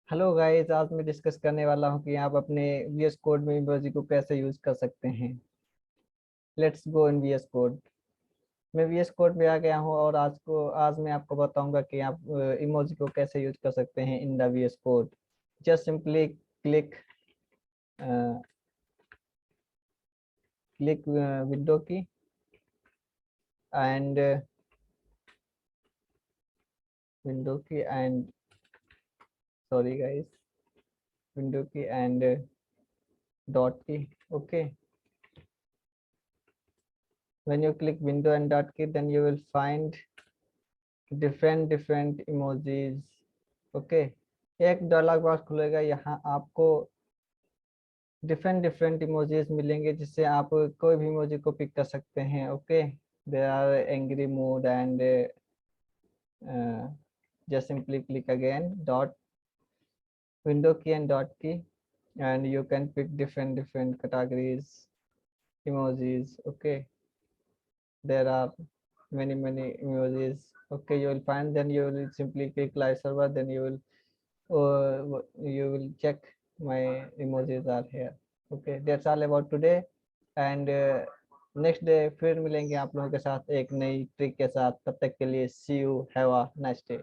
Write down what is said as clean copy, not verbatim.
Hello guys, आज मैं discuss करने वाला हूँ कि आप अपने वीएस कोड में इमोजी को कैसे यूज कर सकते हैं। Let's go in VS code. मैं वीएस कोड में आ गया हूँ और आज मैं आपको बताऊंगा कि आप इमोजी को कैसे यूज कर सकते हैं in the VS code. Just simply click click window key and window key and sorry guys, window key and dot key. Okay, when you click window and dot key, then you will find different emojis. Okay, एक dialogue box खुलेगा, यहाँ आपको different emojis मिलेंगे जिससे आप कोई भी emoji को पिक कर सकते हैं। Okay, there are angry mood and just simply click again dot window key and dot key, and you can pick different categories emojis. Okay, there are many emojis. Okay, you will find, then you will simply click live server, then you will check my emojis are here. Okay, that's all about today, and next day फिर मिलेंगे आप लोगों के साथ एक नई trick के साथ। तब तक के लिए see you, have a nice day.